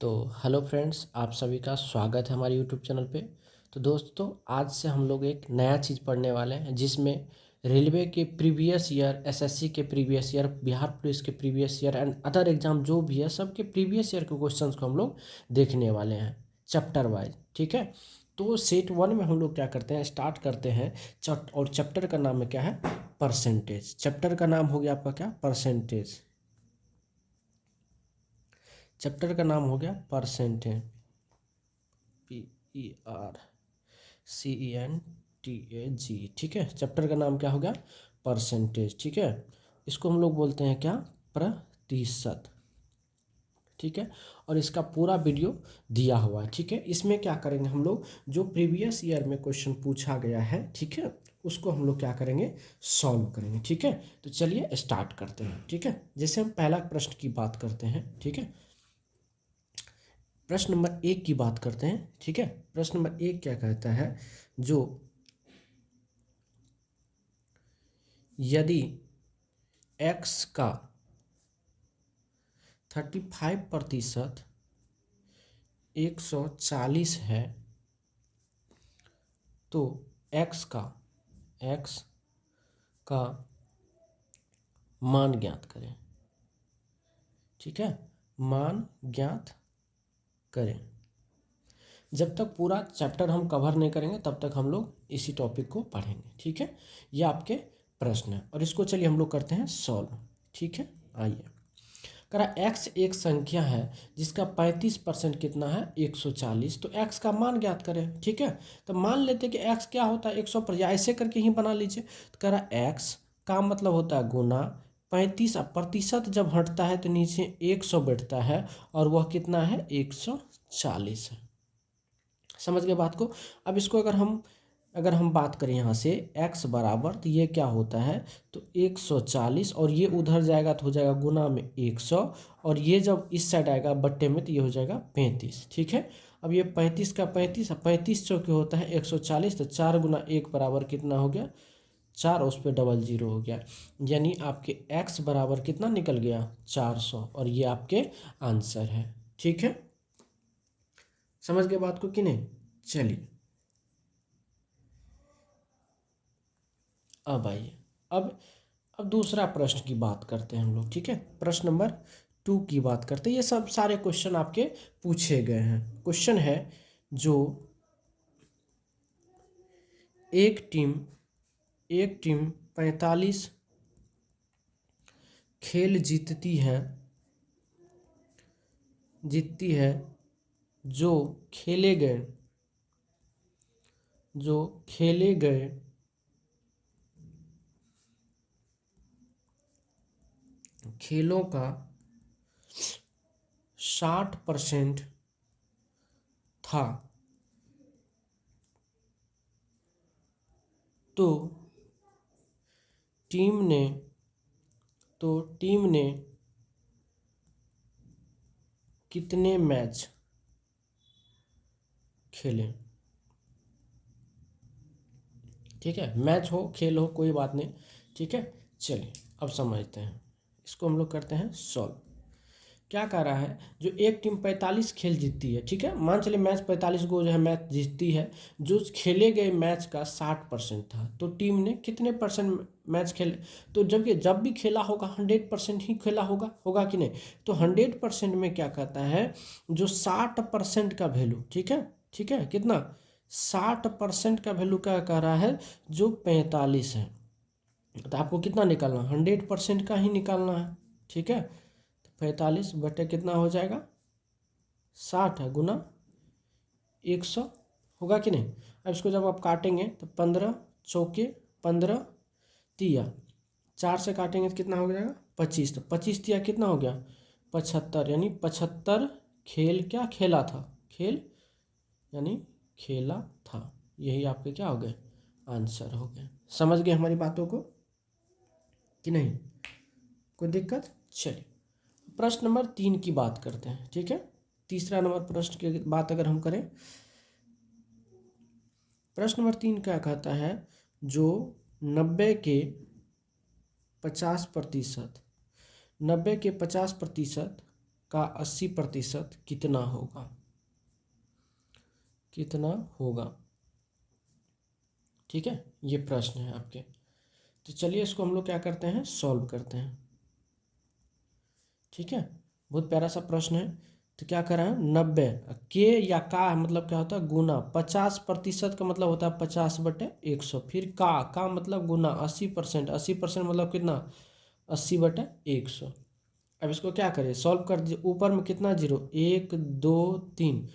तो hello friends, आप सभी का स्वागत है हमारे यूट्यूब चैनल पे। तो दोस्तों, आज से हम लोग एक नया चीज़ पढ़ने वाले हैं जिसमें रेलवे के प्रीवियस ईयर, एसएससी के प्रीवियस ईयर, बिहार पुलिस के previous year and other exam जो भी है सब के प्रीवियस ईयर के क्वेश्चंस को हम लोग देखने वाले हैं चैप्टर वाइज। ठीक है, तो सेट वन में हम लोग क्या करते हैं, स्टार्ट करते हैं। और चैप्टर का नाम है क्या है, परसेंटेज। चैप्टर का नाम हो गया आपका क्या, परसेंटेज। चैप्टर का नाम हो गया परसेंटेज, PERCENTAG। ठीक है, चैप्टर का नाम क्या हो गया, परसेंटेज। ठीक है, इसको हम लोग बोलते हैं क्या, प्रतिशत। ठीक है, और इसका पूरा वीडियो दिया हुआ है। ठीक है, इसमें क्या करेंगे हम लोग, जो प्रीवियस ईयर में क्वेश्चन पूछा गया है, ठीक है, उसको हम लोग क्या करेंगे, सॉल्व करेंगे। ठीक है, तो चलिए स्टार्ट करते हैं। ठीक है, जैसे हम पहला प्रश्न की बात करते हैं। ठीक है, प्रश्न नंबर एक की बात करते हैं। ठीक है, प्रश्न नंबर एक क्या कहता है, जो यदि x का 35% 140 है तो x का मान ज्ञात करें। ठीक है, मान ज्ञात करें। जब तक पूरा चैप्टर हम कवर नहीं करेंगे तब तक हम लोग इसी टॉपिक को पढ़ेंगे। ठीक है, ये आपके प्रश्न है और इसको चलिए हम लोग करते हैं सॉल्व। ठीक है, आइए। करा x एक संख्या है जिसका 35% कितना है, 140। तो x का मान ज्ञात करें। ठीक है, तो मान लेते कि x क्या होता है, 100 पर, या ऐसे करके ही बना लीजिए। तो करा x का मतलब होता है गुना 35, प्रतिशत जब हटता है तो नीचे 100 बैठता है और वह कितना है, 140 है। समझ गए बात को। अब इसको अगर हम बात करें यहाँ से x बराबर, तो ये क्या होता है, तो 140 और ये उधर जाएगा तो हो जाएगा गुना में 100, और ये जब इस साइड आएगा बट्टे में तो ये हो जाएगा 35। ठीक है, अब ये 35 का 35, 35 चौके होता है 140, तो 4 गुना 1 बराबर कितना हो गया, 4, उस पर डबल जीरो हो गया। यानी आपके x बराबर कितना निकल गया, 400, और ये आपके आंसर है। ठीक है, समझ गए बात को कि नहीं। चलिए अब आइए, अब दूसरा प्रश्न की बात करते हैं हम लोग। ठीक है, प्रश्न नंबर 2 की बात करते हैं। ये सब सारे क्वेश्चन आपके पूछे गए हैं। क्वेश्चन है, जो एक टीम 45 खेल जीतती है जो खेले गए खेलों का 60% था, तो टीम ने कितने मैच खेले। ठीक है, मैच हो खेल हो कोई बात नहीं। ठीक है, चलिए अब समझते हैं, इसको हम लोग करते हैं सॉल्व। क्या कह रहा है, जो एक टीम 45 खेल जीतती है। ठीक है, मान चलिए मैच 45 गो जो है मैच जीतती है, जो खेले गए मैच का 60% था, तो टीम ने कितने परसेंट मैच खेले। तो जब भी खेला होगा 100% ही खेला होगा कि नहीं। तो 100% में क्या कहता है, जो 60% का वैल्यू, ठीक है, कितना, 60% का वैल्यू क्या कह रहा है, जो 45 है। तो आपको कितना निकालना, 100% का ही निकालना है। ठीक है, 45 बटे कितना हो जाएगा, 60 है, गुना 100 होगा कि नहीं। अब इसको जब आप काटेंगे तो 15 चौके 15 तिया, 4 से काटेंगे तो कितना हो जाएगा, 25। तो 25 तिया कितना हो गया, 75। यानी 75 खेल क्या खेला था, खेल यानी खेला था। यही आपके क्या हो गए, आंसर हो गए। समझ गए हमारी बातों को कि नहीं, कोई दिक्कत। चलिए प्रश्न नंबर 3 की बात करते हैं। ठीक है, तीसरा नंबर प्रश्न की बात अगर हम करें, प्रश्न नंबर 3 क्या कहता है, जो 90 के 50% 90 के 50% का 80% कितना होगा, कितना होगा। ठीक है, ये प्रश्न है आपके। तो चलिए इसको हम लोग क्या करते हैं, सॉल्व करते हैं। ठीक है, बहुत प्यारा सा प्रश्न है। तो क्या करें, 90 के या का मतलब क्या होता है, गुना। 50% का मतलब होता है 50/100। फिर का मतलब गुना 80%। 80% मतलब कितना, 80/100। अब इसको क्या करें, सॉल्व कर दीजिए। ऊपर में कितना जीरो, 1 2 3,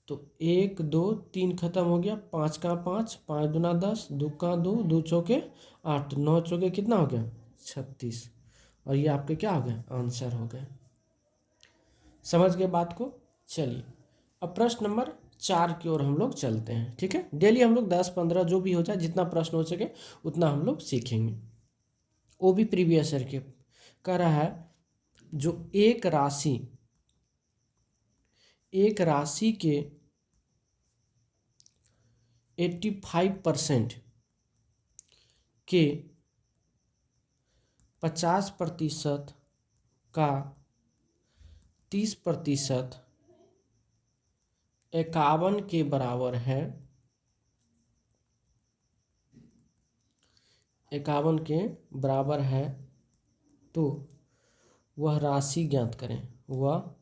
तो 1 2 3 खत्म हो गया। 5 का 5, 5 दूना 10, 2 का 2, 2 चौके 8, 9 चौके कितना हो गया, 36। और ये आपके क्या हो गया, आंसर हो गया। समझ गए बात को। चलिए अब प्रश्न नंबर 4 की ओर हम लोग चलते हैं। ठीक है, डेली हम लोग 10-15 जो भी हो जाए, जितना प्रश्न हो सके उतना हम लोग सीखेंगे। वो भी प्रीवियस ईयर के कह रहा है, जो एक राशि के 85% के 50% का 30% 51 के बराबर है, 51 के बराबर है, तो वह राशि ज्ञात करें, वह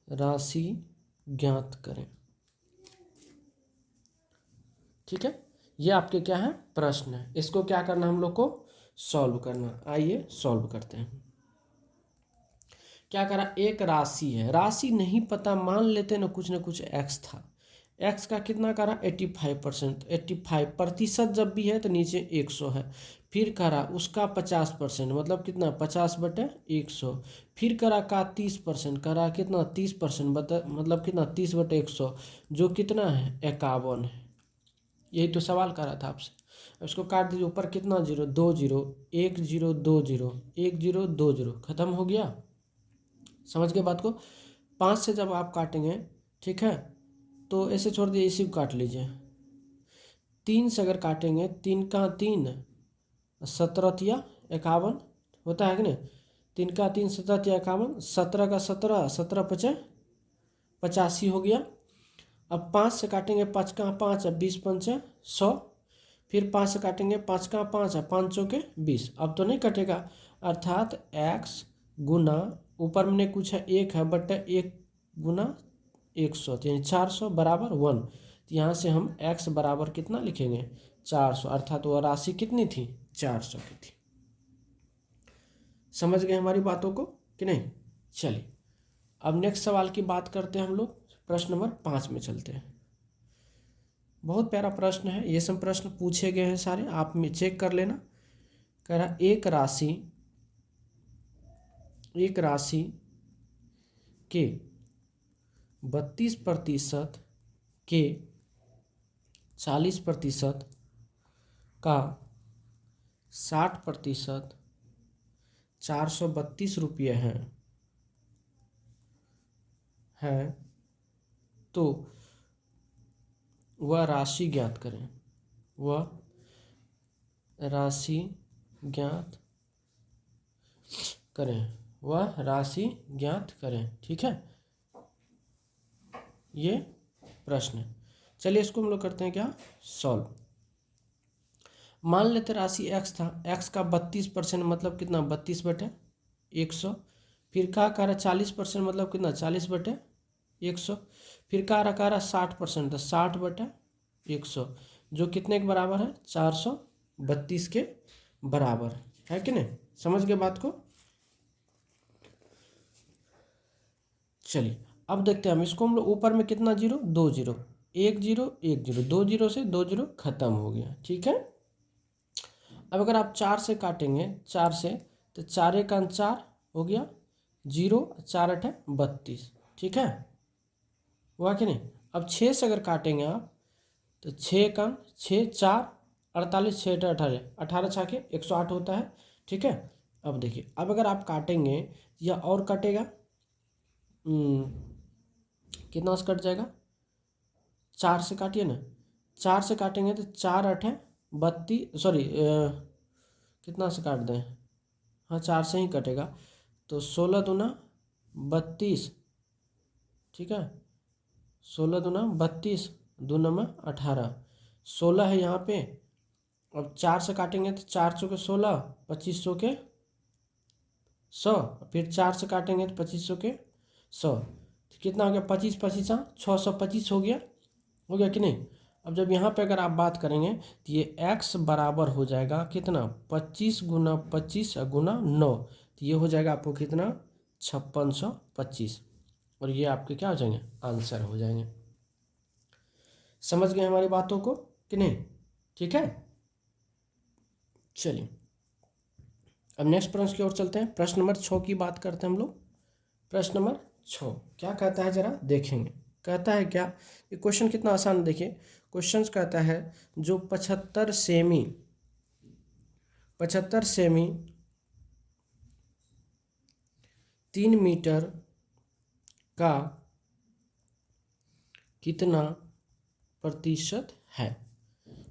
राशि ज्ञात करें। ठीक है, ये आपके क्या है, प्रश्न है। इसको क्या करना हम लोग को, सॉल्व करना। आइए सॉल्व करते हैं। क्या करा, एक राशि है, राशि नहीं पता, मान लेते ना कुछ एक्स था। एक्स का कितना करा, 85%। 85% जब भी है तो नीचे 100 है। फिर करा उसका 50% मतलब कितना, 50/100। फिर करा का 30%, करा कितना, 30% मतलब कितना, 30/100, जो कितना है, 51 है। यही तो सवाल करा था आपसे। अब इसको काट दीजिए। ऊपर कितना जीरो, 2 जीरो, 1 0 2 0, 1 0 2 0, खत्म हो गया। समझ गए बात को। 5 से जब आप काटेंगे, ठीक है, तो ऐसे छोड़ दिए, इसी को काट लीजिए। 3 से अगर काटेंगे, 3 का 3, 17 51 होता है कि नहीं। 3 का 3 17 51, 17 का 17, 17 5 85 हो गया। अब 5 से काटेंगे, 5 का 5, 20 5 100। फिर 5 से काटेंगे, 5 का 5, 5 चौके 20। अब तो नहीं कटेगा, अर्थात x गुना, ऊपर में कुछ है 1 है, बट 1 गुना 100, यानी 400 बराबर 1। तो यहाँ से हम x बराबर कितना लिखेंगे, 400, अर्थात वह राशि कितनी थी, 400 की थी। समझ गए हमारी बातों को कि नहीं। चलिए अब नेक्स्ट सवाल की बात करते हैं हम लोग। प्रश्न नंबर 5 में चलते हैं। बहुत प्यारा प्रश्न है, ये सब प्रश्न पूछे गए हैं सारे, आप में चेक कर लेना। कह रहा एक राशि के 32% के 40% का 60% 432 रुपये है, तो वह राशि ज्ञात करें, वह राशि ज्ञात करें, वह राशि ज्ञात करें। ठीक है, ये प्रश्न है। चलिए इसको हम लोग करते हैं क्या, सॉल्व। मान लेते राशि x था, x का 32% मतलब कितना, 32/100। फिर का रहा 40% मतलब कितना, 40/100। फिर का रहा 60%, तो 60/100, जो कितने के बराबर है, 432 के बराबर है कि नहीं। समझ गए बात को। चलिए अब देखते हैं हम इसको। हम लोग ऊपर में कितना जीरो, 2 जीरो, 1 0 1 0, 2 जीरो से 2 जीरो खत्म हो गया। ठीक है, अब अगर आप 4 से काटेंगे, 4 से, तो 4 1 4 हो गया, 0 4 8 32। ठीक है, हुआ कि नहीं। अब 6 से अगर काटेंगे आप, तो 6 का 6 4 48, 6 18, 18 छः के 108 होता है। ठीक है, अब देखिए, अब अगर आप काटेंगे या और कटेगा, कितना से कट जाएगा, 4 से काटिए ना। 4 से काटेंगे तो 4 8 32, सॉरी कितना से काट दें, हाँ 4 से ही कटेगा, तो 16 दूना 32, ठीक है, 16 दूना 32, 2 नंबर 18, 16 है यहाँ पे। अब 4 से काटेंगे तो 4 चौके 16, 25 सौ के 100, फिर 4 से काटेंगे तो 25 सौ के 100, तो कितना हो गया, 25 25 625 हो गया कि नहीं। अब जब यहाँ पे अगर आप बात करेंगे तो ये x बराबर हो जाएगा कितना, 25 गुना 25 गुना 9, तो ये हो जाएगा आपको कितना, 5625, और ये आपके क्या हो जाएंगे, आंसर हो जाएंगे। समझ गए हमारी बातों को कि नहीं, ठीक है। चलिए अब नेक्स्ट प्रश्न की ओर चलते हैं। प्रश्न नंबर 6 की बात करते हैं हम लोग। प्रश्न नंबर 6 क्या कहता है, जरा देखेंगे। कहता है क्या, ये क्वेश्चन कितना आसान, देखिए क्वेश्चन कहता है जो 75 सेमी 3 मीटर का कितना प्रतिशत है,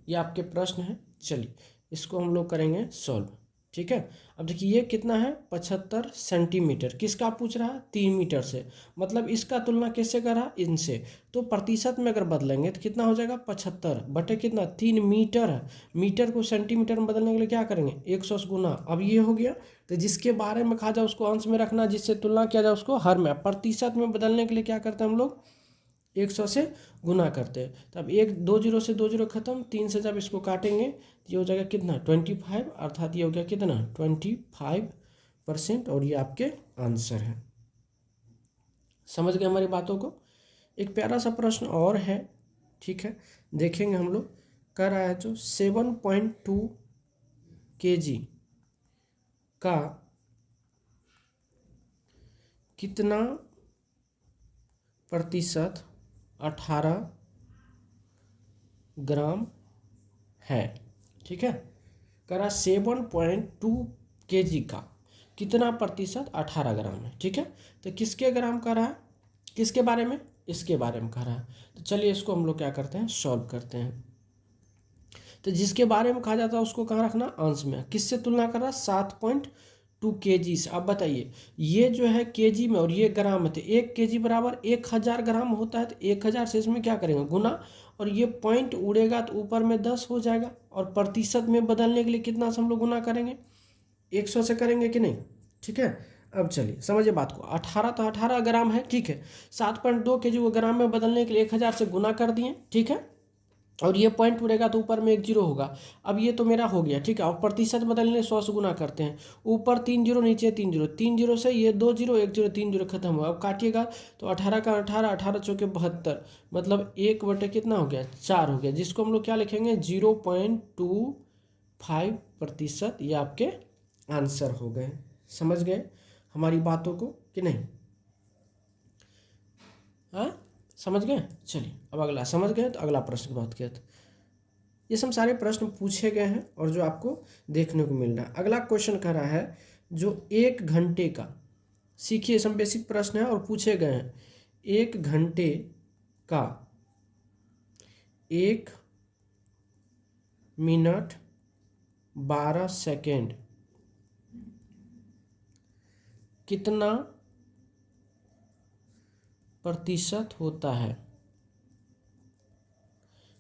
ये आपके प्रश्न है। चलिए इसको हम लोग करेंगे सॉल्व, ठीक है। अब देखिए ये कितना है, 75 सेंटीमीटर, किसका पूछ रहा है, 3 मीटर से, मतलब इसका तुलना किससे करा, इनसे, तो प्रतिशत में अगर बदलेंगे तो कितना हो जाएगा, 75 बटे कितना, 3 मीटर है, मीटर को सेंटीमीटर में बदलने के लिए क्या करेंगे, 100 से गुना। अब ये हो गया, तो जिसके बारे में कहा जाए उसको अंश में रखना, जिससे तुलना किया जाए उसको हर में। प्रतिशत में बदलने के लिए क्या करते हैं हम लोग, 100 से गुना करते हैं। तब 2 जीरो से 2 जीरो खत्म, 3 से जब इसको काटेंगे तो ये हो जाएगा कितना, 25, अर्थात ये हो गया कितना, 25%, और ये आपके आंसर है। समझ गए हमारी बातों को। एक प्यारा सा प्रश्न और है, ठीक है, देखेंगे हम लोग। कह रहा है जो 7.2 kg का कितना प्रतिशत 18 ग्राम है, ठीक है। करा 7.2 kg का कितना प्रतिशत 18 ग्राम है, ठीक है। तो किसके ग्राम का रहा है, किसके बारे में, इसके बारे में कह रहा है। तो चलिए इसको हम लोग क्या करते हैं, सॉल्व करते हैं। तो जिसके बारे में कहा जाता है उसको कहाँ रखना, अंश में। किससे तुलना कर रहा है, 7.2 kg से। अब बताइए ये जो है केजी में और ये ग्राम में, तो 1 kg बराबर 1000 ग्राम होता है, तो 1000 से इसमें क्या करेंगे, गुना, और ये पॉइंट उड़ेगा तो ऊपर में 10 हो जाएगा, और प्रतिशत में बदलने के लिए कितना से हम लोग गुना करेंगे, 100 से करेंगे कि नहीं, ठीक है। अब चलिए समझिए बात को, 18 तो 18 ग्राम है, ठीक है। 7.2 kg वो ग्राम में बदलने के लिए 1000 से गुना कर दिए, ठीक है, और ये पॉइंट उड़ेगा तो ऊपर में 1 जीरो होगा। अब ये तो मेरा हो गया, ठीक है। और प्रतिशत बदलने 100 से गुना करते हैं, ऊपर 3 जीरो नीचे 3 जीरो, 3 जीरो से ये 2 जीरो 1 जीरो 3 जीरो खत्म हुआ। अब काटिएगा तो 18 का 18, 18 चौके 72, मतलब 1 बटे कितना हो गया, 4 हो गया, जिसको हम लोग क्या लिखेंगे, 0.25%। ये आपके आंसर हो गए। समझ गए हमारी बातों को कि नहीं, हाँ समझ गए। चलिए अब अगला, समझ गए तो अगला प्रश्न की बात किया। तो ये सब सारे प्रश्न पूछे गए हैं और जो आपको देखने को मिल रहा है। अगला क्वेश्चन कह रहा है जो 1 घंटे का, सीखिए सब बेसिक प्रश्न है और पूछे गए हैं। 1 घंटे का 1 मिनट 12 सेकेंड कितना प्रतिशत होता है।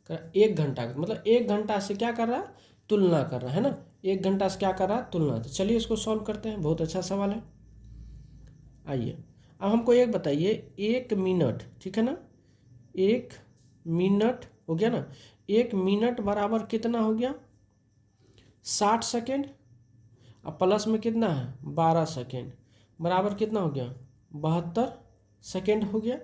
1 घंटा मतलब 1 घंटा से क्या कर रहा है, तुलना कर रहा है ना, 1 घंटा से क्या कर रहा है, तुलना। तो चलिए इसको सॉल्व करते हैं, बहुत अच्छा सवाल है। आइए अब हमको एक बताइए, 1 मिनट, ठीक है ना, 1 मिनट हो गया ना, 1 मिनट बराबर कितना हो गया, 60 सेकेंड, अब प्लस में कितना है 12 सेकेंड, बराबर कितना हो गया 72 सेकेंड हो गया।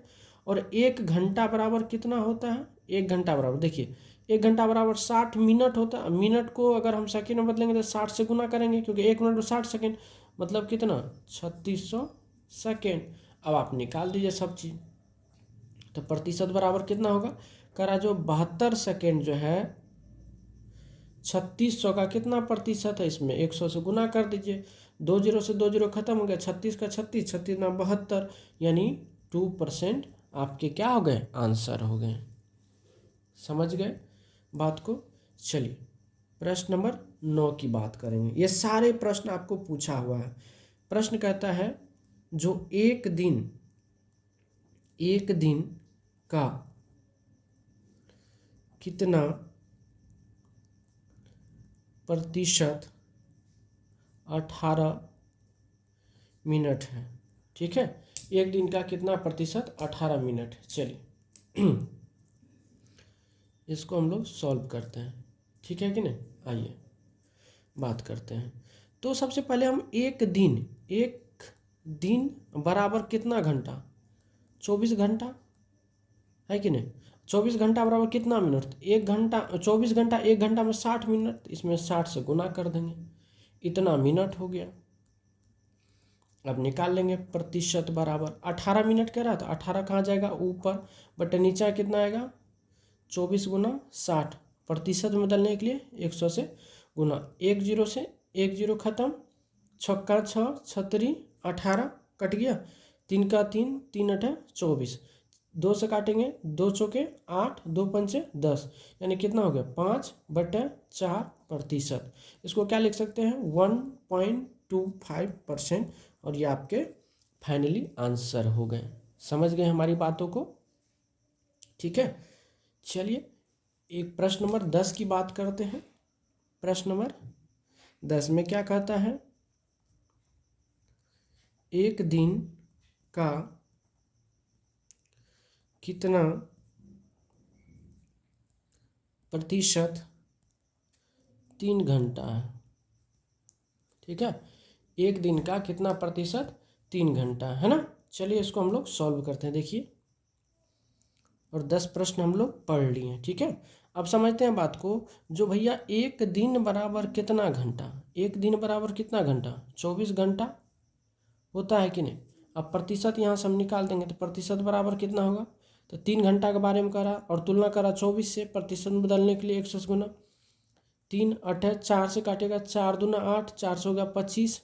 और 1 घंटा बराबर कितना होता है, 1 घंटा बराबर, देखिए 1 घंटा बराबर 60 मिनट होता है। मिनट को अगर हम सेकेंड में बदलेंगे तो 60 से गुना करेंगे, क्योंकि 1 मिनट में 60 सेकेंड, मतलब कितना 3600 सेकेंड। अब आप निकाल दीजिए सब चीज़, तो प्रतिशत बराबर कितना होगा, करा जो 72 सेकेंड जो है 3600 का कितना प्रतिशत है, इसमें 100 से गुना कर दीजिए, 2 जीरो से 2 जीरो खत्म हो गया, 36 का 36, 36 ना 72, यानी 2% आपके क्या हो गए, आंसर हो गए। समझ गए बात को। चलिए प्रश्न नंबर 9 की बात करेंगे। ये सारे प्रश्न आपको पूछा हुआ है। प्रश्न कहता है जो एक दिन का कितना प्रतिशत 18 मिनट है। ठीक है, एक दिन का कितना प्रतिशत 18 मिनट। चलिए इसको हम लोग सॉल्व करते हैं, ठीक है कि नहीं। आइए बात करते हैं। तो सबसे पहले हम एक दिन बराबर कितना घंटा, 24 घंटा है कि नहीं। 24 घंटा बराबर कितना मिनट, एक घंटा। 24 घंटा, एक घंटा में 60 मिनट, इसमें 60 से गुना कर देंगे, इतना मिनट हो गया। अब निकाल लेंगे प्रतिशत बराबर 18 मिनट कह रहा था, 18 कहाँ जाएगा ऊपर, बटे नीचे कितना आएगा 24 गुना 60। प्रतिशत में बदलने के लिए 100 से गुना, 1 जीरो से 1 जीरो खत्म, छक्का 6 छतरी 18 कट गया, 3 का 3, 3 अठे 24, 2 से काटेंगे 2 चौके 8, 2 पंचे 10, यानी कितना हो गया 5/4 प्रतिशत। इसको क्या लिख सकते हैं 1.25%। और ये आपके फाइनली आंसर हो गए। समझ गए हमारी बातों को, ठीक है। चलिए एक प्रश्न नंबर 10 की बात करते हैं। प्रश्न नंबर 10 में क्या कहता है, एक दिन का कितना प्रतिशत 3 घंटा है। ठीक है, एक दिन का कितना प्रतिशत 3 घंटा है ना। चलिए इसको हम लोग सॉल्व करते हैं। देखिए, और 10 प्रश्न हम लोग पढ़ लिए हैं, ठीक है। अब समझते हैं बात को। जो भैया एक दिन बराबर कितना घंटा, एक दिन बराबर कितना घंटा 24 घंटा होता है कि नहीं। अब प्रतिशत यहाँ से हम निकाल देंगे, तो प्रतिशत बराबर कितना होगा, तो 3 घंटा के बारे में करा और तुलना करा 24 से, प्रतिशत में बदलने के लिए 100 से गुना, 3 अठे 4 से काटेगा, 4 दूना 8, 4 से हो गया 25,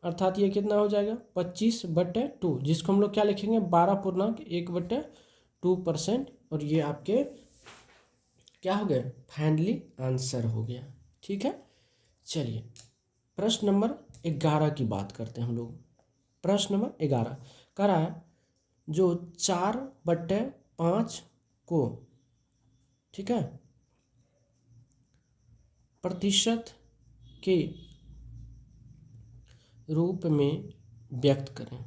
अर्थात ये कितना हो जाएगा 25/2, जिसको हम लोग क्या लिखेंगे 12.1/2%। और ये आपके क्या हो गए फाइनली आंसर हो गया, ठीक है। चलिए प्रश्न नंबर 11 की बात करते हैं हम लोग। प्रश्न नंबर 11 कह रहा है, जो 4/5 को, ठीक है, प्रतिशत के रूप में व्यक्त करें।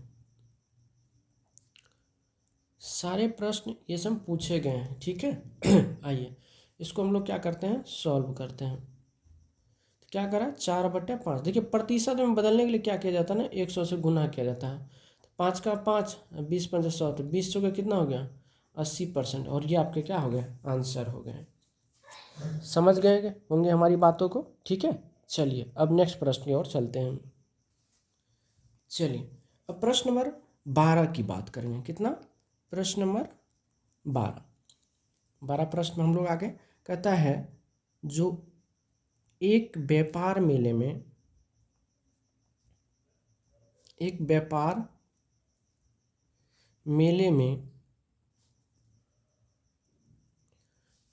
सारे प्रश्न ये सब पूछे गए हैं, ठीक है। आइए इसको हम लोग क्या करते हैं सॉल्व करते हैं। तो क्या करा 4/5, देखिए प्रतिशत में बदलने के लिए क्या किया जाता है ना 100 से गुना किया जाता है। तो 5 का 5, 20 पंच 100, तो 20 का कितना हो गया 80%। और ये आपके क्या हो गए आंसर हो गए। समझ गए होंगे हमारी बातों को, ठीक है। चलिए अब नेक्स्ट प्रश्न की ओर चलते हैं। चलिए अब प्रश्न नंबर 12 की बात करेंगे। कितना, प्रश्न नंबर 12 प्रश्न हम लोग आगे कहता है, जो एक व्यापार मेले में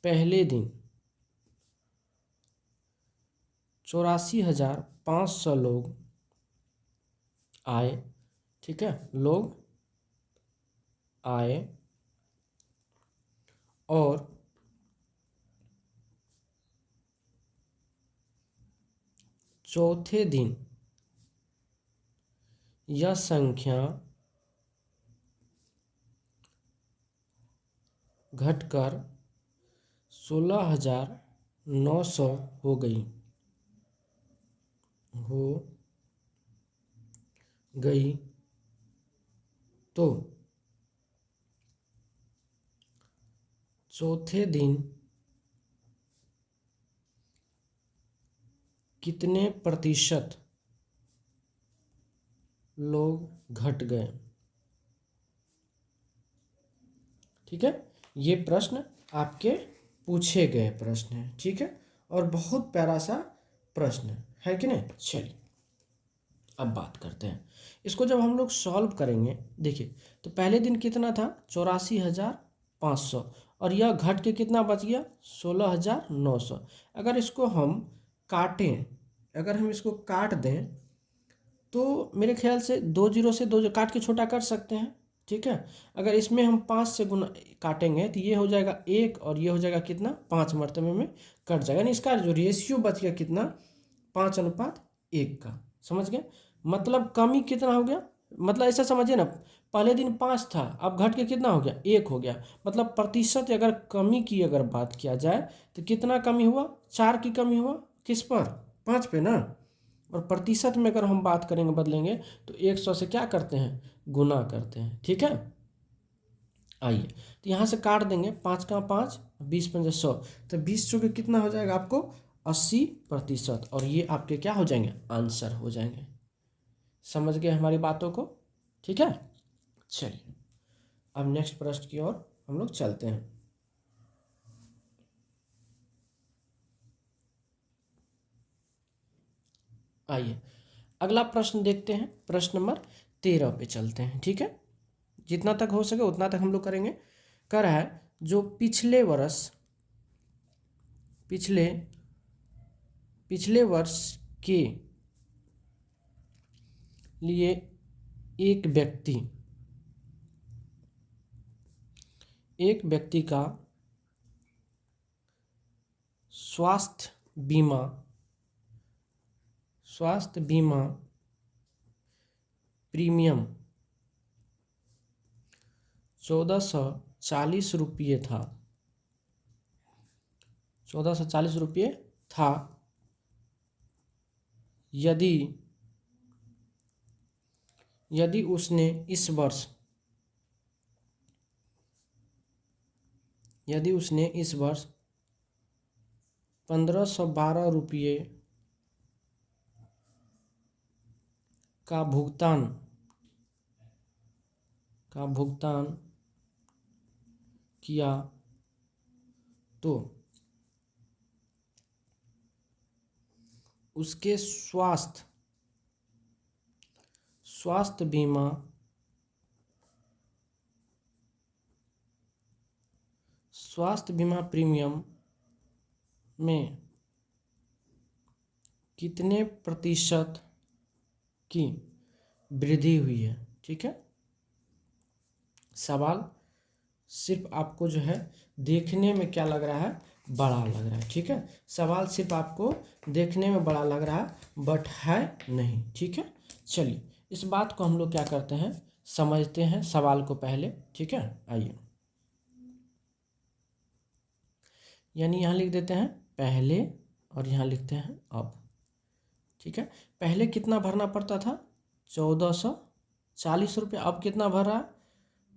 पहले दिन 84,500 लोग आए, ठीक है, लोग आए और चौथे दिन यह संख्या घटकर 16,900 हो गई तो चौथे दिन कितने प्रतिशत लोग घट गए। ठीक है, ये प्रश्न आपके पूछे गए प्रश्न है, ठीक है, और बहुत प्यारा सा प्रश्न है कि नहीं। चलिए अब बात करते हैं इसको। जब हम लोग सॉल्व करेंगे, देखिए तो पहले दिन कितना था 84,500 और यह घट के कितना बच गया 16,900। अगर इसको हम काटें, अगर हम इसको काट दें तो मेरे ख्याल से 2 जीरो से 2 काट के छोटा कर सकते हैं, ठीक है। अगर इसमें हम 5 से गुना काटेंगे तो ये हो जाएगा 1 और ये हो जाएगा कितना 5 मरतबे में कट जाएगा, यानी इसका जो रेशियो बच गया कितना 5:1 का। समझ गए, मतलब कमी कितना हो गया, मतलब ऐसा समझिए ना, पहले दिन 5 था, अब घट के कितना हो गया 1 हो गया। मतलब प्रतिशत अगर कमी की अगर बात किया जाए तो कितना कमी हुआ, 4 की कमी हुआ, किस पर 5 पे ना। और प्रतिशत में अगर हम बात करेंगे बदलेंगे तो 100 से क्या करते हैं गुना करते हैं, ठीक है। आइए तो यहाँ से काट देंगे, 5 का 5, 20 पंजे 100, तो 20 चौके कितना हो जाएगा आपको 80%, और ये आपके क्या हो जाएंगे आंसर हो जाएंगे। समझ गए हमारी बातों को, ठीक है। चलिए अब नेक्स्ट प्रश्न की ओर हम लोग चलते हैं। आइए अगला प्रश्न देखते हैं, प्रश्न नंबर 13 पे चलते हैं, ठीक है। जितना तक हो सके उतना तक हम लोग करेंगे। कह रहा है जो पिछले वर्ष के लिए एक व्यक्ति का स्वास्थ्य बीमा प्रीमियम 1440 रुपये था, 1440 रुपये था। यदि उसने इस वर्ष 1512 रुपये का भुगतान किया तो उसके स्वास्थ्य बीमा प्रीमियम में कितने प्रतिशत की वृद्धि हुई है, ठीक है। सवाल सिर्फ आपको जो है देखने में क्या लग रहा है बड़ा लग रहा है, ठीक है। सवाल सिर्फ आपको देखने में बड़ा लग रहा है बट है नहीं, ठीक है। चलिए इस बात को हम लोग क्या करते हैं समझते हैं सवाल को पहले, ठीक है। आइए यानी यहाँ लिख देते हैं पहले और यहाँ लिखते हैं अब, ठीक है। पहले कितना भरना पड़ता था 1440 रुपया, अब कितना भर रहा है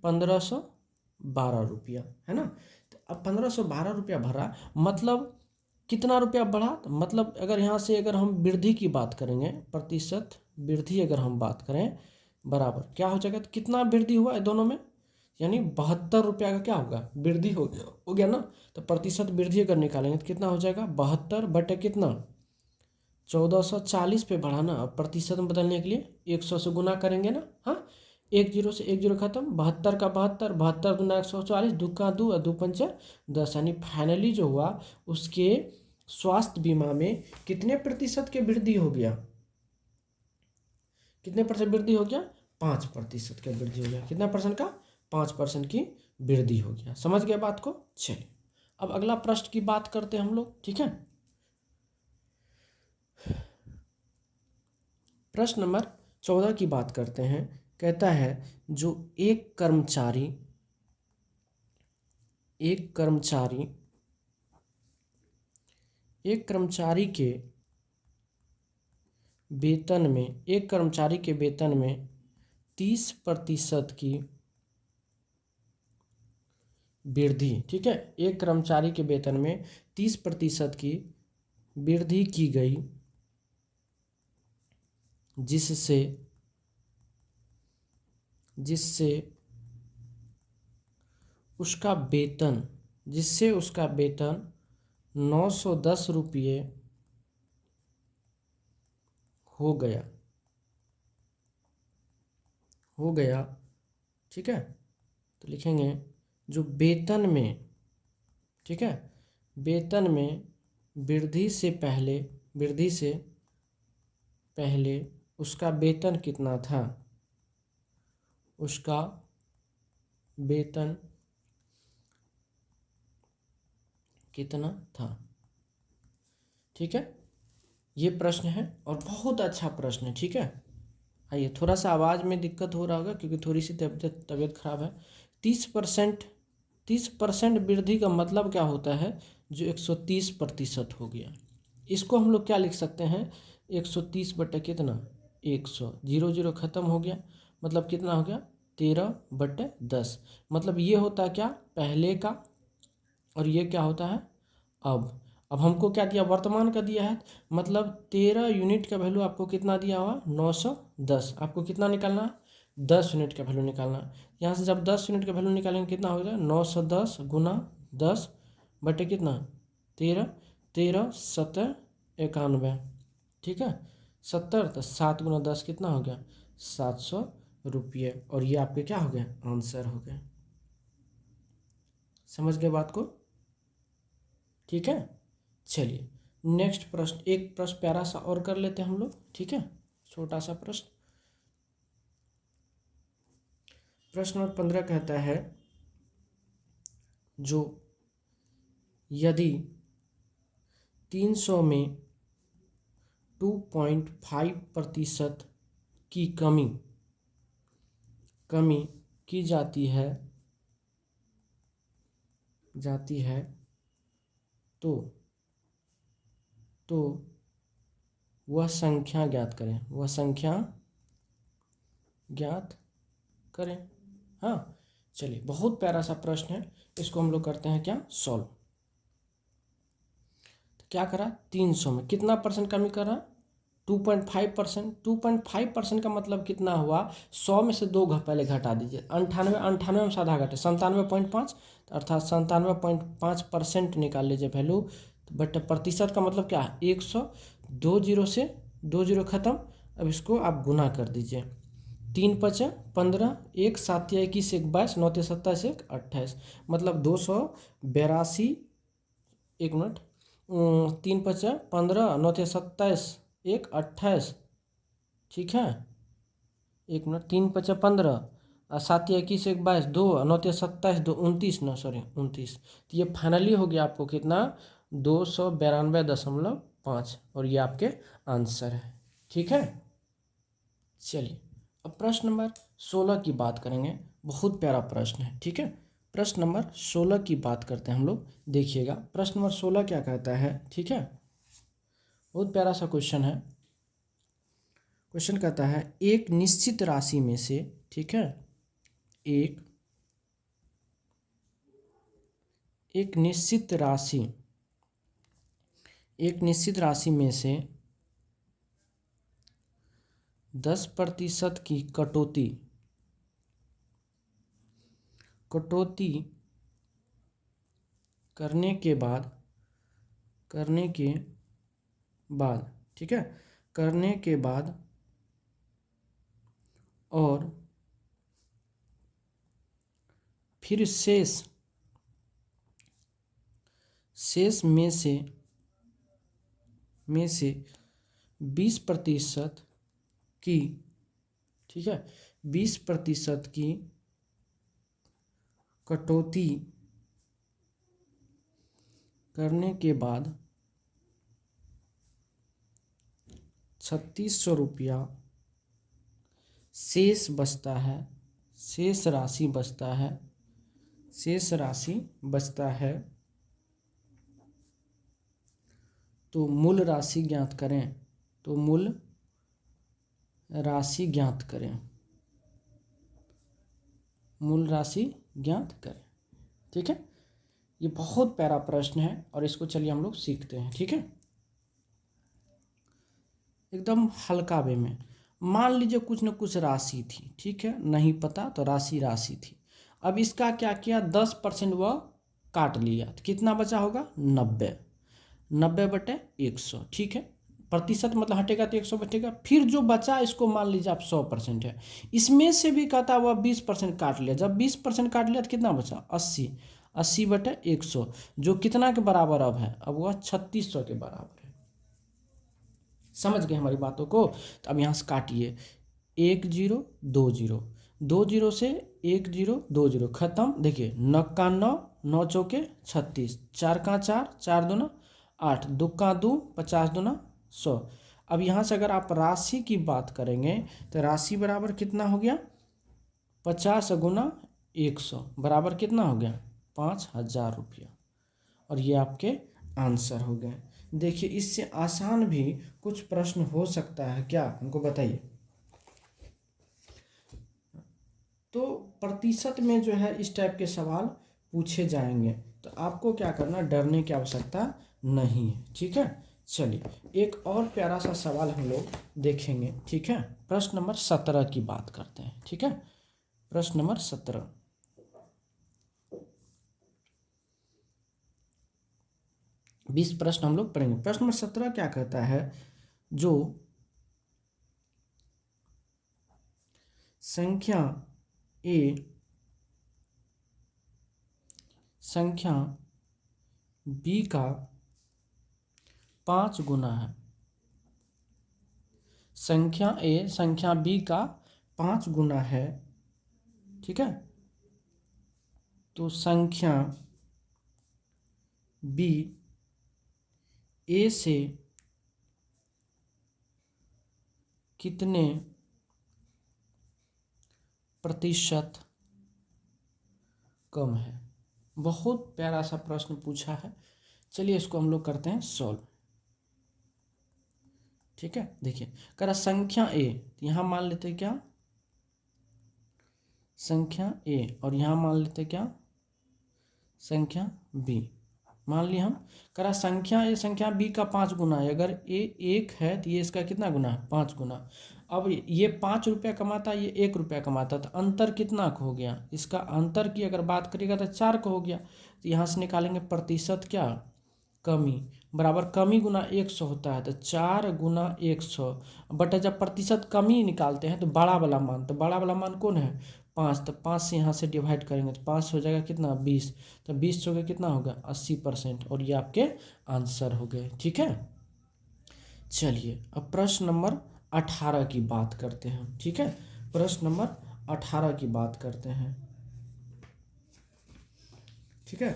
1512 रुपया, है ना। तो अब 1512 रुपया भरा, मतलब कितना रुपया बढ़ा, तो मतलब अगर यहाँ से अगर हम वृद्धि की बात करेंगे, प्रतिशत वृद्धि अगर हम बात करें बराबर क्या हो जाएगा, तो कितना वृद्धि हुआ है दोनों में, यानी 72 रुपया का क्या होगा वृद्धि हो गया ना। तो प्रतिशत वृद्धि अगर निकालेंगे तो कितना हो जाएगा 72 बटे कितना 1440 पे बढ़ाना। अब प्रतिशत में बदलने के लिए 100 से गुना करेंगे ना, हाँ 1 जीरो से 1 जीरो खत्म, 72 का 72, 72 गुना 140, 2 का 2 और 2 पंचे 10, यानी फाइनली जो हुआ उसके स्वास्थ्य बीमा में कितने प्रतिशत के वृद्धि हो गया, कितने परसेंट वृद्धि हो गया 5% का वृद्धि हो गया, कितना परसेंट का 5% की वृद्धि हो गया। समझ गया बात को। चलिए अब अगला प्रश्न की बात करते हैं हम लोग, ठीक है। प्रश्न नंबर 14 की बात करते हैं। कहता है जो एक कर्मचारी के वेतन में 30% की वृद्धि, ठीक है। एक कर्मचारी के वेतन में 30% की वृद्धि की गई, जिससे उसका वेतन 910 रुपये हो गया, ठीक है। तो लिखेंगे जो वेतन में, ठीक है, वेतन में वृद्धि से पहले उसका वेतन कितना था, उसका वेतन कितना था। ठीक है, ये प्रश्न है और बहुत अच्छा प्रश्न है। ठीक है, आइए, थोड़ा सा आवाज़ में दिक्कत हो रहा होगा क्योंकि थोड़ी सी तबीयत खराब है। 30% वृद्धि का मतलब क्या होता है, जो 130% हो गया। इसको हम लोग क्या लिख सकते हैं, 130 बटे कितना, 100, 0 0 खत्म हो गया, मतलब कितना हो गया, 13/10। मतलब ये होता है क्या, पहले का, और ये क्या होता है अब हमको क्या दिया, वर्तमान का दिया है, मतलब 13 यूनिट का वैल्यू आपको कितना दिया हुआ, 910। आपको कितना निकालना है, 10 यूनिट का वैल्यू निकालना है। यहाँ से जब 10 यूनिट का वैल्यू निकालेंगे कितना हो जाएगा, 910 गुना 10 बटे कितना, 13, 13 7 91। ठीक है, 70 तो 7 गुना 10 कितना हो गया, 700 रुपये। और ये आपके क्या हो गए, आंसर हो गए। समझ गए बात को। ठीक है, चलिए नेक्स्ट प्रश्न, एक प्रश्न प्यारा सा और कर लेते हैं हम लोग। ठीक है, छोटा सा प्रश्न। प्रश्न नंबर 15 कहता है, जो यदि 300 में 2.5% की कमी की जाती है तो वह संख्या ज्ञात करें, वह संख्या ज्ञात करें। हाँ, चलिए, बहुत प्यारा सा प्रश्न है, इसको हम लोग करते हैं क्या, सॉल्व। तो क्या करा, 300 में कितना परसेंट कमी करा, 2.5%। 2.5% का मतलब कितना हुआ, 100 में से 2 पहले घटा दीजिए, 98 में से आधा घटे, 97.5, अर्थात 97.5% निकाल लीजिए वैल्यू। बट प्रतिशत का मतलब क्या है, 100, 2 जीरो से 2 जीरो खत्म। अब इसको आप गुना कर दीजिए, 3 5 15, 1 7 21 1 22, 9 27 1 28, मतलब 282। एक मिनट, 3 5 15, 9 27 1 28। ठीक है, एक मिनट, 3 5 15, 7 21 1 22, 2 9 27 2 29, 29। तो ये फाइनली हो गया आपको कितना, 292.5, और ये आपके आंसर है। ठीक है, चलिए अब प्रश्न नंबर 16 की बात करेंगे। बहुत प्यारा प्रश्न है। ठीक है, प्रश्न नंबर 16 की बात करते हैं हम लोग। देखिएगा प्रश्न नंबर 16 क्या कहता है। ठीक है, बहुत प्यारा सा क्वेश्चन है। क्वेश्चन कहता है, एक निश्चित राशि में से, ठीक है, एक निश्चित राशि में से 10% की कटौती करने के बाद, ठीक है, करने के बाद और फिर शेष में से 20% की, ठीक है, 20% की कटौती करने के बाद 3600 रुपया शेष राशि बचता है, तो मूल राशि ज्ञात करें। ठीक है, ये बहुत प्यारा प्रश्न है और इसको चलिए हम लोग सीखते हैं। ठीक है, एकदम हल्का वे में, मान लीजिए कुछ न कुछ राशि थी, ठीक है, नहीं पता तो राशि थी। अब इसका क्या किया, 10% वह काट लिया, तो कितना बचा होगा, 90 बटे 100। ठीक है, प्रतिशत मतलब हटेगा तो 100 बचेगा। फिर जो बचा इसको मान लीजिए आप 100% है, इसमें से भी कहता वह 20% काट लिया। जब 20% काट लिया तो कितना बचा, 80 बटे 100, जो कितना के बराबर अब है, अब वह 3600 के बराबर है। समझ गए हमारी बातों को। तो अब यहाँ से काटिए, 1 0 2 0, 2 0 से 1 0 2 0 खत्म। देखिए 9 का 9, 9 चौके 36, 4 का 4, 4 दूना 8, 2 का 2, 50 दूना 100। अब यहाँ से अगर आप राशि की बात करेंगे तो राशि बराबर कितना हो गया, 50 गुना 100 बराबर कितना हो गया, 5000 रुपया। और ये आपके आंसर हो गए। देखिए इससे आसान भी कुछ प्रश्न हो सकता है क्या, हमको बताइए। तो प्रतिशत में जो है इस टाइप के सवाल पूछे जाएंगे, तो आपको क्या करना, डरने की आवश्यकता नहीं है, ठीक है। चलिए एक और प्यारा सा सवाल हम लोग देखेंगे, ठीक है। प्रश्न नंबर 17 की बात करते हैं, ठीक है। प्रश्न नंबर 17, 20 प्रश्न हम लोग पढ़ेंगे। प्रश्न नंबर 17 क्या कहता है, जो संख्या ए संख्या बी का 5 गुना है, संख्या ए संख्या बी का 5 गुना है, ठीक है। तो संख्या बी ए से कितने प्रतिशत कम है। बहुत प्यारा सा प्रश्न पूछा है। चलिए इसको हम लोग करते हैं सॉल्व, ठीक है। देखिए करा संख्या ए, यहाँ मान लेते क्या, संख्या ए, और यहाँ मान लेते क्या, संख्या बी। मान लिया हम, करा संख्या ए संख्या बी का 5 गुना है। अगर ए 1 है तो ये इसका कितना गुना है, 5 गुना। अब ये 5 रुपया कमाता, ये 1 रुपया कमाता, तो अंतर कितना का हो गया, इसका अंतर की अगर बात करेगा तो 4 का हो गया। तो यहाँ से निकालेंगे प्रतिशत क्या, कमी, बराबर कमी गुना 100 होता है, तो 4 गुना 100 बटा, जब प्रतिशत कमी निकालते हैं तो बड़ा वाला मान, तो बड़ा वाला मान कौन है, 5। तो 5 से यहाँ से डिवाइड करेंगे तो 5 हो जाएगा कितना, 20। तो 20 हो गया कितना होगा, 80%। और ये आपके आंसर हो गए, ठीक है। चलिए अब प्रश्न नंबर 18 की बात करते हैं, ठीक है। प्रश्न नंबर 18 की बात करते हैं, ठीक है।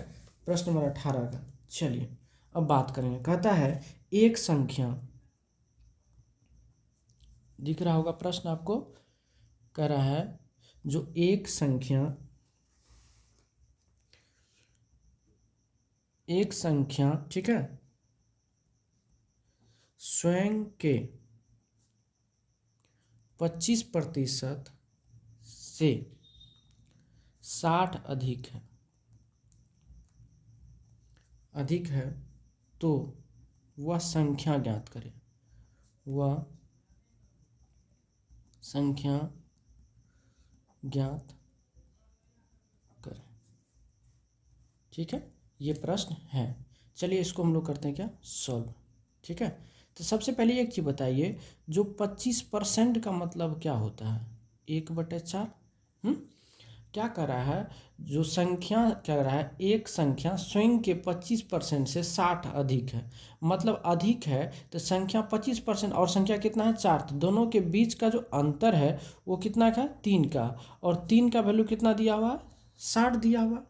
प्रश्न नंबर 18 का चलिए अब बात करेंगे। कहता है एक संख्या, दिख रहा होगा प्रश्न आपको, कह रहा है जो एक संख्या ठीक है, स्वयं के 25% से 60 अधिक है तो वह संख्या ज्ञात करें, वह संख्या ज्ञात करें, ठीक है। ये प्रश्न है। चलिए इसको हम लोग करते हैं क्या, सॉल्व, ठीक है। तो सबसे पहले एक चीज़ बताइए, जो 25% का मतलब क्या होता है, 1/4। क्या कर रहा है, जो संख्या क्या कर रहा है, एक संख्या स्वयं के 25% से 60 अधिक है, मतलब अधिक है तो संख्या 25% और संख्या कितना है, 4। तो दोनों के बीच का जो अंतर है वो कितना का, 3 का, और 3 का वैल्यू कितना दिया हुआ, 60 दिया हुआ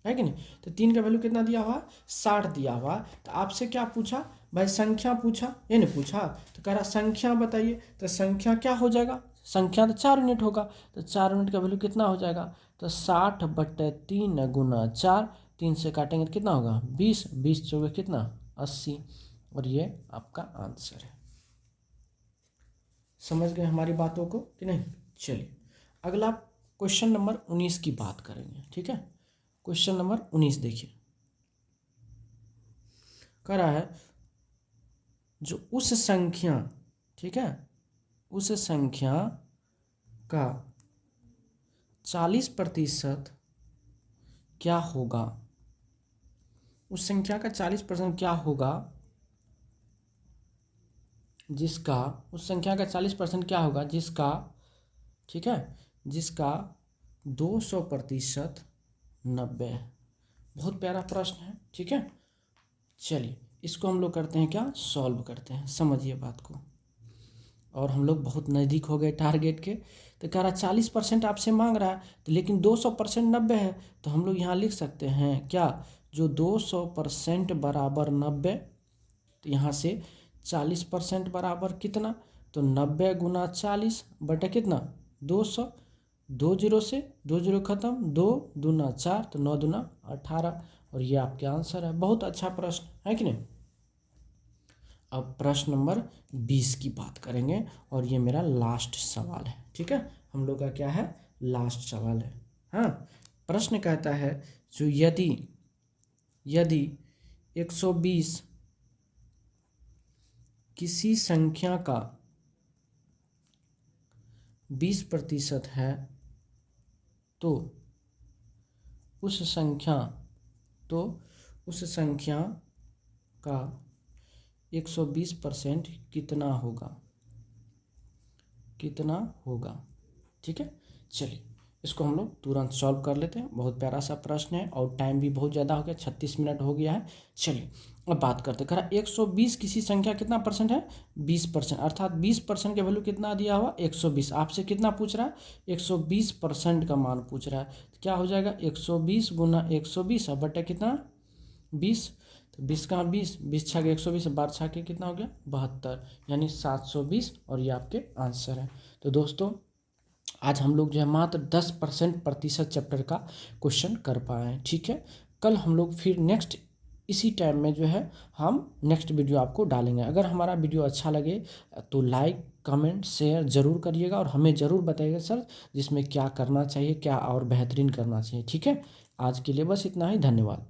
है कि नहीं। तो 3 का वैल्यू कितना दिया हुआ, 60 दिया हुआ। तो आपसे क्या पूछा भाई, संख्या पूछा, ये नहीं पूछा। तो कह रहा संख्या बताइए, तो संख्या क्या हो जाएगा, संख्या तो 4 यूनिट होगा, तो 4 यूनिट का वैल्यू कितना हो जाएगा, तो 60/3 गुना 4, 3 से काटेंगे तो कितना होगा, 20, 20 चौके कितना, 80। और ये आपका आंसर है। समझ गए हमारी बातों को कि नहीं। चलिए अगला क्वेश्चन नंबर 19 की बात करेंगे, ठीक है। क्वेश्चन नंबर 19 देखिए, कह रहा है जो उस संख्या, ठीक है, उस संख्या का 40% क्या होगा, उस संख्या का 40% क्या होगा जिसका, उस संख्या का 40% क्या होगा जिसका, ठीक है, जिसका 200% 90 है। बहुत प्यारा प्रश्न है, ठीक है। चलिए इसको हम लोग करते हैं क्या, सॉल्व करते हैं, समझिए बात को। और हम लोग बहुत नज़दीक हो गए टारगेट के। तो कह रहा 40% आपसे मांग रहा है, तो लेकिन 200% 90 है, तो हम लोग यहाँ लिख सकते हैं क्या, जो 200% बराबर 90, तो यहाँ से 40% बराबर कितना, तो 90 गुना 40 बटा कितना 200, 2 जीरो से 2 जीरो खत्म, 2 दूना 4, तो 9 दूना 18, और ये आपके आंसर है। बहुत अच्छा प्रश्न है कि नहीं। अब प्रश्न नंबर 20 की बात करेंगे, और ये मेरा लास्ट सवाल है, ठीक है। हम लोग का क्या है, लास्ट सवाल है। हाँ, प्रश्न कहता है जो यदि यदि 120 किसी संख्या का 20% है, तो उस संख्या का 120% कितना होगा, ठीक है। चलिए इसको हम लोग तुरंत सॉल्व कर लेते हैं। बहुत प्यारा सा प्रश्न है और टाइम भी बहुत ज़्यादा हो गया, 36 मिनट हो गया है। चलिए अब बात करते हैं। कह रहा 120 किसी संख्या कितना परसेंट है, 20%, अर्थात 20% का वैल्यू कितना दिया हुआ 120। आपसे कितना पूछ रहा है, 120% का मान पूछ रहा है। तो क्या हो जाएगा 120 गुना 120 बटे कितना 20, तो 20 का 20, 20 छः 120, 12 छः कितना हो गया 72, यानी 720, और ये आपके आंसर है। तो दोस्तों आज हम लोग जो है मात्र 10% चैप्टर का क्वेश्चन कर पाए हैं, ठीक है। कल हम लोग फिर नेक्स्ट इसी टाइम में जो है हम नेक्स्ट वीडियो आपको डालेंगे। अगर हमारा वीडियो अच्छा लगे तो लाइक कमेंट शेयर ज़रूर करिएगा, और हमें ज़रूर बताइएगा सर जिसमें क्या करना चाहिए, क्या और बेहतरीन करना चाहिए, ठीक है। आज के लिए बस इतना ही, धन्यवाद।